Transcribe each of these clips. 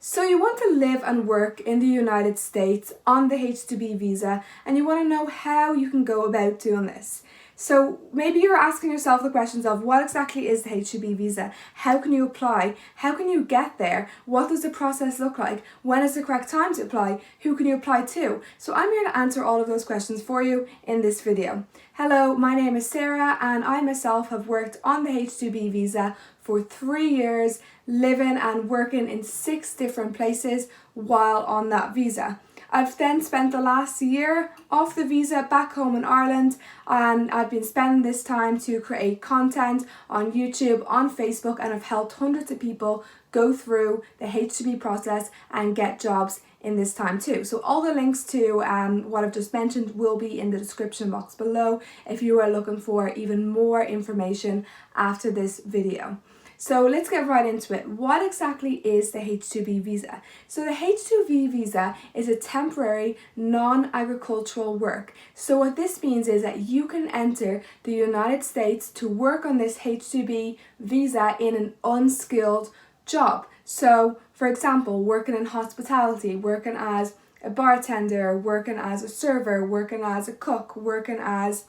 So you want to live and work in the United States on the H2B visa, and you want to know how you can go about doing this. So maybe you're asking yourself the questions of what exactly is the H2B visa? How can you apply? How can you get there? What does the process look like? When is the correct time to apply? Who can you apply to? So I'm here to answer all of those questions for you in this video. Hello, my name is Sarah and I myself have worked on the H2B visa for 3 years, living and working in 6 different places while on that visa. I've then spent the last year off the visa back home in Ireland, and I've been spending this time to create content on YouTube, on Facebook, and I've helped hundreds of people go through the H2B process and get jobs in this time too. So all the links to what I've just mentioned will be in the description box below if you are looking for even more information after this video. So let's get right into it. What exactly is the H2B visa? So the H2B visa is a temporary non-agricultural work. So what this means is that you can enter the United States to work on this H2B visa in an unskilled job. So for example, working in hospitality, working as a bartender, working as a server, working as a cook, working as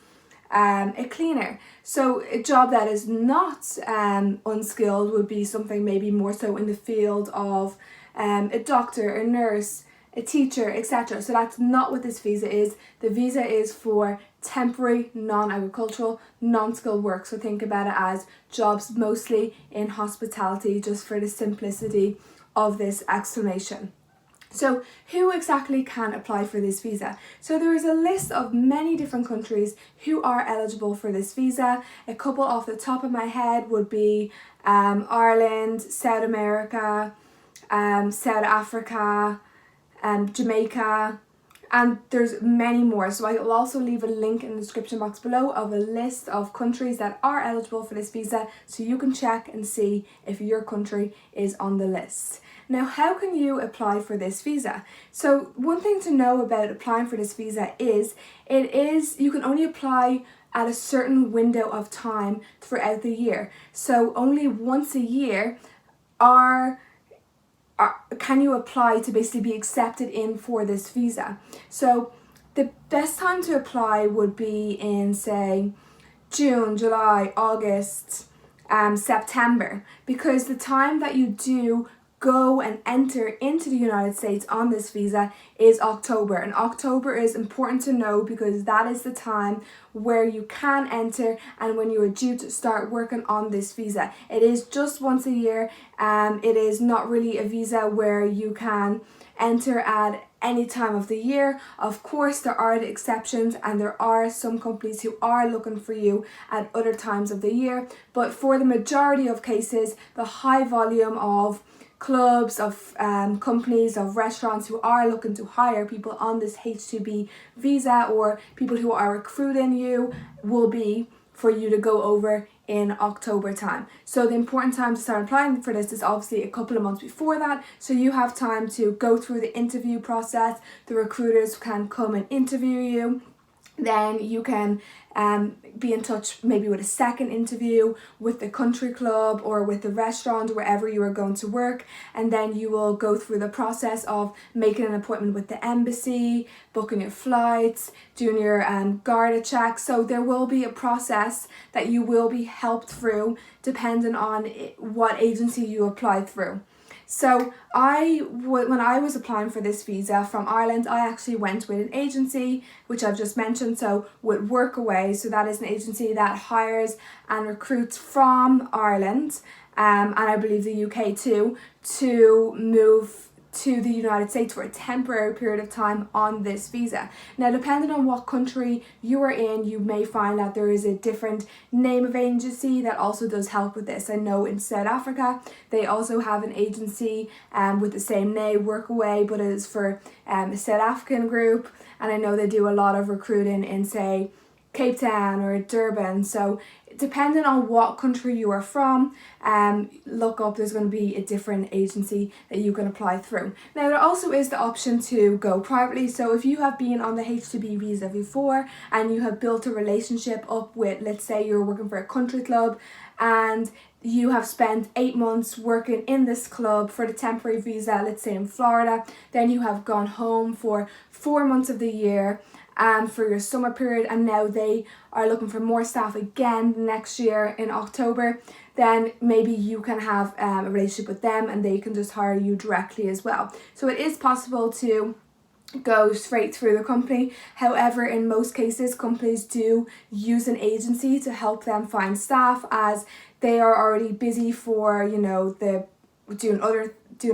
a cleaner. So a job that is not unskilled would be something maybe more so in the field of a doctor, a nurse, a teacher, etc. So that's not what this visa is. The visa is for temporary, non-agricultural, non-skilled work. So think about it as jobs mostly in hospitality, just for the simplicity of this explanation. So who exactly can apply for this visa? So there is a list of many different countries who are eligible for this visa. A couple off the top of my head would be Ireland, South America, South Africa, Jamaica, and there's many more. So I will also leave a link in the description box below of a list of countries that are eligible for this visa, so you can check and see if your country is on the list. Now, how can you apply for this visa? So one thing to know about applying for this visa is you can only apply at a certain window of time throughout the year. So only once a year can you apply to basically be accepted in for this visa. So the best time to apply would be in, say, June, July, August, September, because the time that you do go and enter into the United States on this visa is October. And October is important to know because that is the time where you can enter and when you are due to start working on this visa. It is just once a year. It is not really a visa where you can enter at any time of the year. Of course, there are the exceptions and there are some companies who are looking for you at other times of the year. But for the majority of cases, the high volume of clubs, of companies, of restaurants who are looking to hire people on this H2B visa, or people who are recruiting you, will be for you to go over in October time. So the important time to start applying for this is obviously a couple of months before that, so you have time to go through the interview process. The recruiters can come and interview you. Then you can be in touch maybe with a second interview with the country club or with the restaurant, wherever you are going to work, and then you will go through the process of making an appointment with the embassy, booking your flights, doing your Garda check. So there will be a process that you will be helped through depending on what agency you applied through. So when I was applying for this visa from Ireland, I actually went with an agency, which I've just mentioned, so with Workaway. So that is an agency that hires and recruits from Ireland, and I believe the UK too, to move to the United States for a temporary period of time on this visa. Now, depending on what country you are in, you may find that there is a different name of agency that also does help with this. I know in South Africa, they also have an agency with the same name, Workaway, but it is for a South African group. And I know they do a lot of recruiting in, say, Cape Town or Durban. So depending on what country you are from, look up, there's going to be a different agency that you can apply through. Now, there also is the option to go privately. So if you have been on the H2B visa before and you have built a relationship up with, let's say you're working for a country club and you have spent 8 months working in this club for the temporary visa, let's say in Florida, then you have gone home for 4 months of the year and for your summer period, and now they are looking for more staff again next year in October, then maybe you can have a relationship with them and they can just hire you directly as well. So it is possible to go straight through the company. However, in most cases, companies do use an agency to help them find staff, as they are already busy for, you know, the doing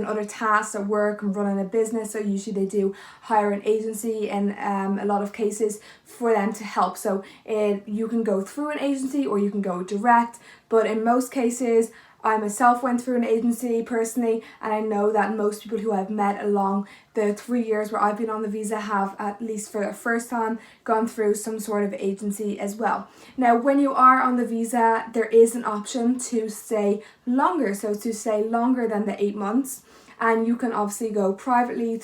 other tasks at work and running a business. So usually they do hire an agency in a lot of cases for them to help. So you can go through an agency or you can go direct, but in most cases I myself went through an agency personally, and I know that most people who I've met along the 3 years where I've been on the visa have, at least for the first time, gone through some sort of agency as well. Now, when you are on the visa, there is an option to stay longer, so to stay longer than the 8 months. And you can obviously go privately or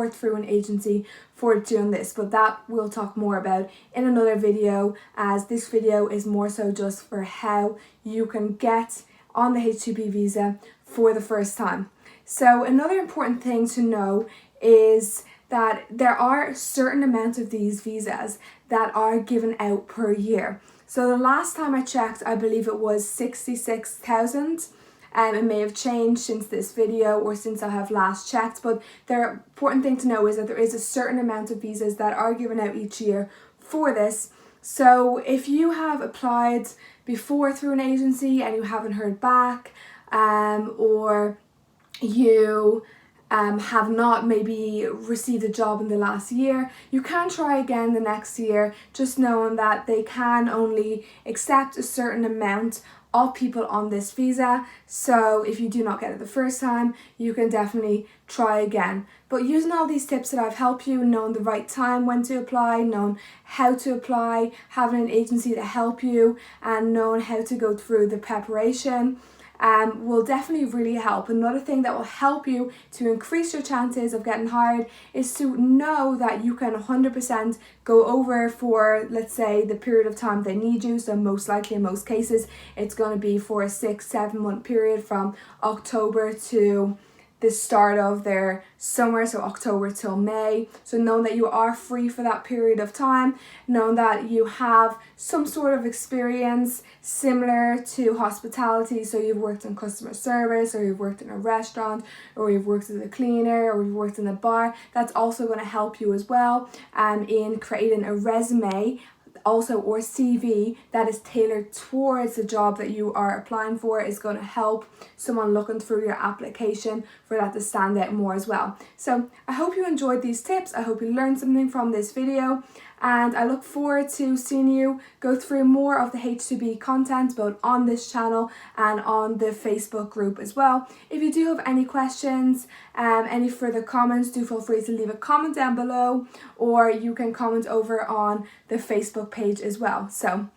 through an agency for doing this, but that we'll talk more about in another video, as this video is more so just for how you can get on the H2B visa for the first time. So another important thing to know is that there are a certain amount of these visas that are given out per year. So the last time I checked, I believe it was 66,000. It may have changed since this video or since I have last checked, but the important thing to know is that there is a certain amount of visas that are given out each year for this. So if you have applied before through an agency and you haven't heard back, or you have not maybe received a job in the last year, you can try again the next year, just knowing that they can only accept a certain amount of people on this visa. So if you do not get it the first time, you can definitely try again. But using all these tips that I've helped you, knowing the right time when to apply, knowing how to apply, having an agency to help you, and knowing how to go through the preparation, will definitely really help. Another thing that will help you to increase your chances of getting hired is to know that you can 100% go over for, let's say, the period of time they need you. So most likely in most cases it's going to be for a 6-7 month period from October to the start of their summer, so October till May. So knowing that you are free for that period of time, knowing that you have some sort of experience similar to hospitality, so you've worked in customer service, or you've worked in a restaurant, or you've worked as a cleaner, or you've worked in a bar, that's also going to help you as well in creating a resume also, or CV that is tailored towards the job that you are applying for, is going to help someone looking through your application for that to stand out more as well. So I hope you enjoyed these tips. I hope you learned something from this video, and I look forward to seeing you go through more of the H2B content both on this channel and on the Facebook group as well. If you do have any questions, any further comments, do feel free to leave a comment down below, or you can comment over on the Facebook page as well. So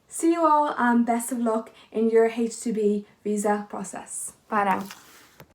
see you all, and best of luck in your H2B visa process. Bye now.